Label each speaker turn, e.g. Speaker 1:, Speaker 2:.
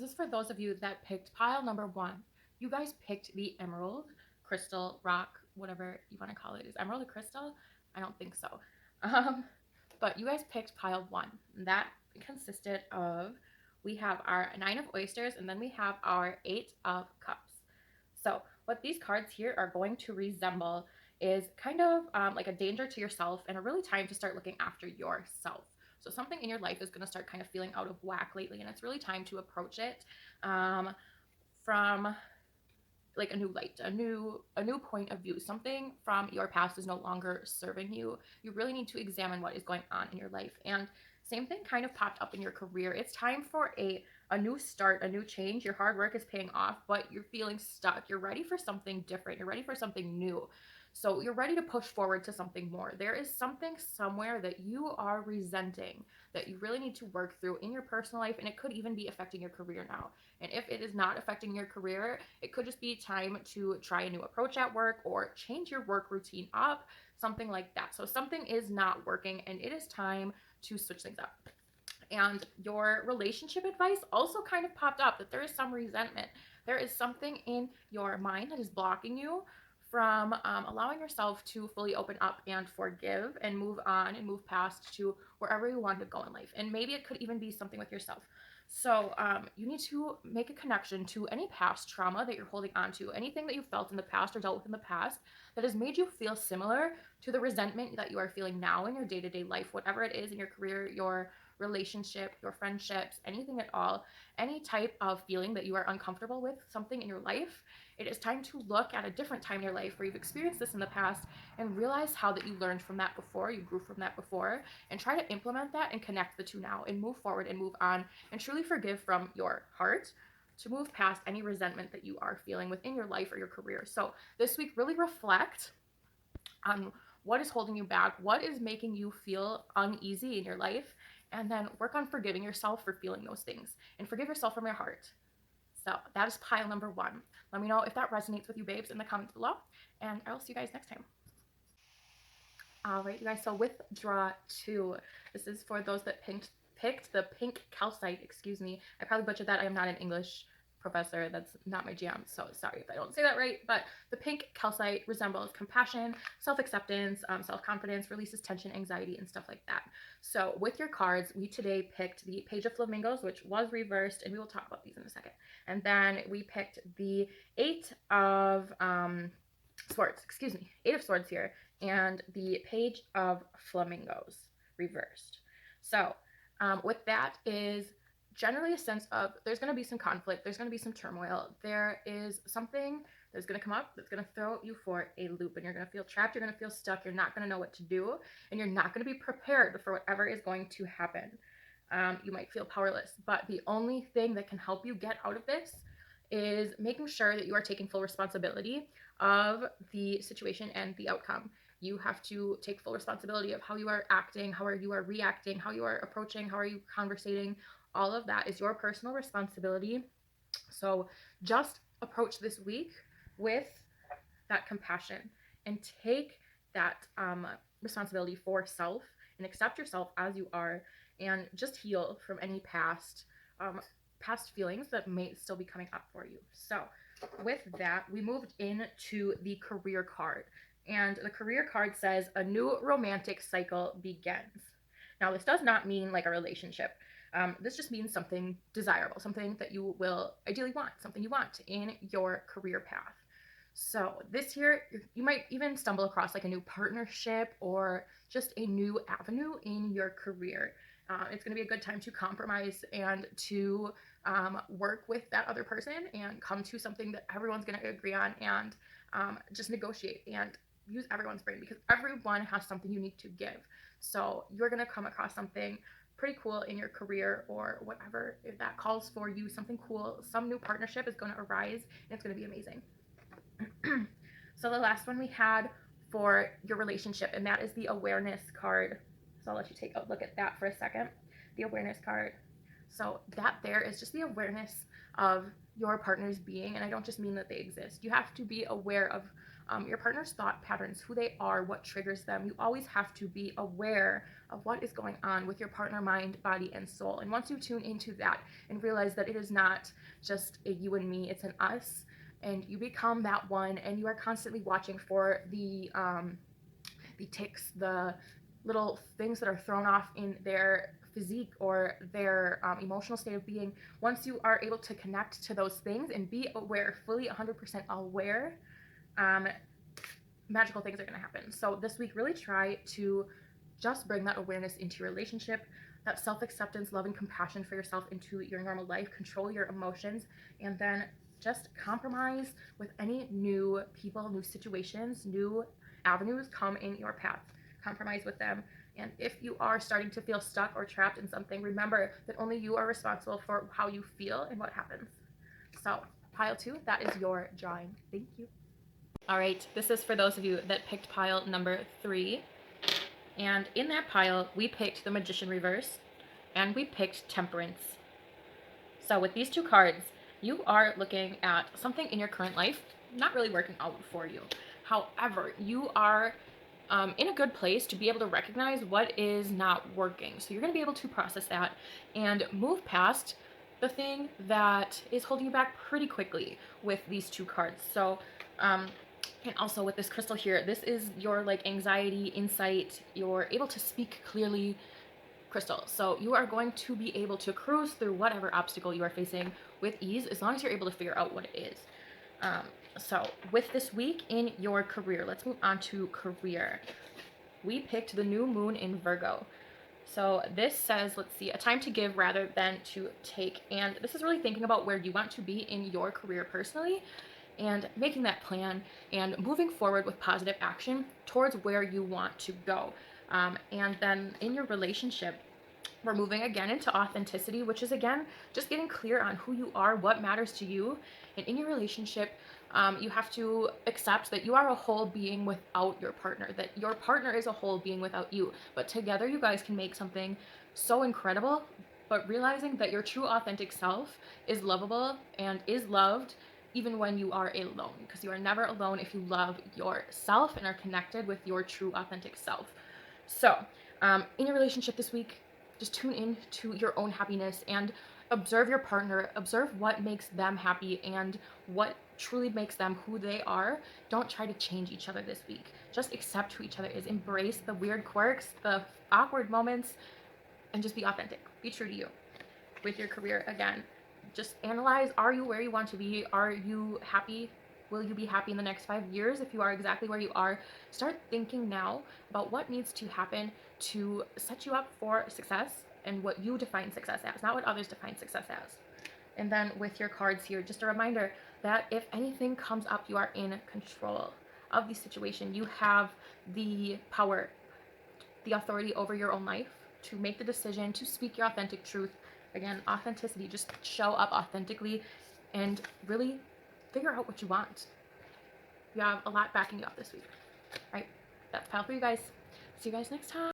Speaker 1: this is for those of you that picked pile number one. You guys picked the emerald, crystal, rock, whatever you want to call it. Is emerald a crystal? I don't think so. Um, but you guys picked pile one. That consisted of, we have our nine of oysters and then we have our eight of cups. So what these cards here are going to resemble is kind of like a danger to yourself and a really time to start looking after yourself. So something in your life is going to start kind of feeling out of whack lately, and it's really time to approach it um, from like a new light, a new point of view. Something from your past is no longer serving you. You really need to examine what is going on in your life. And same thing kind of popped up in your career. It's time for a new start, a new change. Your hard work is paying off, but you're feeling stuck. You're ready for something different. You're ready for something new. So you're ready to push forward to something more. There is something somewhere that you are resenting that you really need to work through in your personal life, and it could even be affecting your career now. And if it is not affecting your career, it could just be time to try a new approach at work or change your work routine up, something like that. So something is not working and it is time to switch things up. And your relationship advice also kind of popped up that there is some resentment. There is something in your mind that is blocking you from allowing yourself to fully open up and forgive and move on and move past to wherever you want to go in life. And maybe it could even be something with yourself. So you need to make a connection to any past trauma that you're holding on to, anything that you felt in the past or dealt with in the past that has made you feel similar to the resentment that you are feeling now in your day-to-day life, whatever it is in your career, your relationship, your friendships, anything at all, any type of feeling that you are uncomfortable with something in your life, it is time to look at a different time in your life where you've experienced this in the past and realize how that you learned from that before, you grew from that before, and try to implement that and connect the two now and move forward and move on and truly forgive from your heart to move past any resentment that you are feeling within your life or your career. So this week, really reflect on what is holding you back, what is making you feel uneasy in your life, and then work on forgiving yourself for feeling those things and forgive yourself from your heart. So that is pile number one. Let me know if that resonates with you, babes, in the comments below, and I will see you guys next time. All right, you guys, so with draw two, this is for those that picked the pink calcite, excuse me. I probably butchered that. I am not an English professor. That's not my jam, so sorry if I don't say that right. But the pink calcite resembles compassion, self-acceptance, self-confidence, releases tension, anxiety, and stuff like that. So with your cards, we today picked the Page of Flamingos, which was reversed, and we will talk about these in a second. And then we picked the Eight of Swords, excuse me, Eight of Swords here, and the Page of Flamingos reversed. So with that is generally a sense of there's going to be some conflict, there's going to be some turmoil, there is something that's going to come up that's going to throw you for a loop, and you're going to feel trapped, you're going to feel stuck, you're not going to know what to do, and you're not going to be prepared for whatever is going to happen. You might feel powerless, but the only thing that can help you get out of this is making sure that you are taking full responsibility of the situation and the outcome. You have to take full responsibility of how you are acting, how you are reacting, how you are approaching, how are you conversating. All of that is your personal responsibility. So just approach this week with that compassion and take that responsibility for self and accept yourself as you are, and just heal from any past feelings that may still be coming up for you. So with that, we moved into the career card, and the career card says a new romantic cycle begins. Now this does not mean like a relationship. This just means something desirable, something that you will ideally want, something you want in your career path. So this year, you might even stumble across like a new partnership or just a new avenue in your career. It's going to be a good time to compromise and to work with that other person and come to something that everyone's going to agree on, and just negotiate and use everyone's brain, because everyone has something unique to give. So you're going to come across something pretty cool in your career or whatever, if that calls for you, something cool, some new partnership is going to arise and it's going to be amazing. So the last one we had for your relationship, and that is the awareness card. So I'll let you take a look at that for a second. The awareness card. So that there is just the awareness of your partner's being, and I don't just mean that they exist. You have to be aware of your partner's thought patterns, who they are, what triggers them. You always have to be aware of what is going on with your partner, mind, body, and soul. And once you tune into that and realize that it is not just a you and me, it's an us, and you become that one, and you are constantly watching for the tics, the little things that are thrown off in their physique or their emotional state of being. Once you are able to connect to those things and be aware, fully 100% aware, magical things are going to happen. So this week, really try to just bring that awareness into your relationship, that self-acceptance, love, and compassion for yourself into your normal life. Control your emotions, and then just compromise with any new people, new situations, new avenues come in your path. Compromise with them. And if you are starting to feel stuck or trapped in something, remember that only you are responsible for how you feel and what happens. So pile 2, that is your drawing. Thank you. All right, this is for those of you that picked pile number 3. And in that pile, we picked the Magician reverse and we picked Temperance. So with these 2 cards, you are looking at something in your current life not really working out for you. However, you are in a good place to be able to recognize what is not working. So you're going to be able to process that and move past the thing that is holding you back pretty quickly with these 2 cards. So, and also with this crystal here, this is your like anxiety, insight, you're able to speak clearly crystal. So you are going to be able to cruise through whatever obstacle you are facing with ease, as long as you're able to figure out what it is. So with this week in your career, let's move on to career. We picked the new moon in Virgo. So this says, let's see, a time to give rather than to take. And this is really thinking about where you want to be in your career personally and making that plan and moving forward with positive action towards where you want to go. And then in your relationship, we're moving again into authenticity, which is again just getting clear on who you are, what matters to you. And in your relationship, you have to accept that you are a whole being without your partner, that your partner is a whole being without you. But together, you guys can make something so incredible. But realizing that your true authentic self is lovable and is loved even when you are alone, because you are never alone if you love yourself and are connected with your true authentic self. So in your relationship this week, just tune in to your own happiness and observe your partner, observe what makes them happy and what truly makes them who they are. Don't try to change each other this week. Just accept who each other is. Embrace the weird quirks, the awkward moments, and just be authentic. Be true to you. With your career, again, just analyze, are you where you want to be? Are you happy? Will you be happy in the next 5 years? If you are exactly where you are, start thinking now about what needs to happen to set you up for success and what you define success as, not what others define success as. And then with your cards here, just a reminder that if anything comes up, you are in control of the situation. You have the power, the authority over your own life to make the decision, to speak your authentic truth. Again, authenticity, just show up authentically and really figure out what you want. You have a lot backing you up this week. All right, that's pile for you guys. See you guys next time.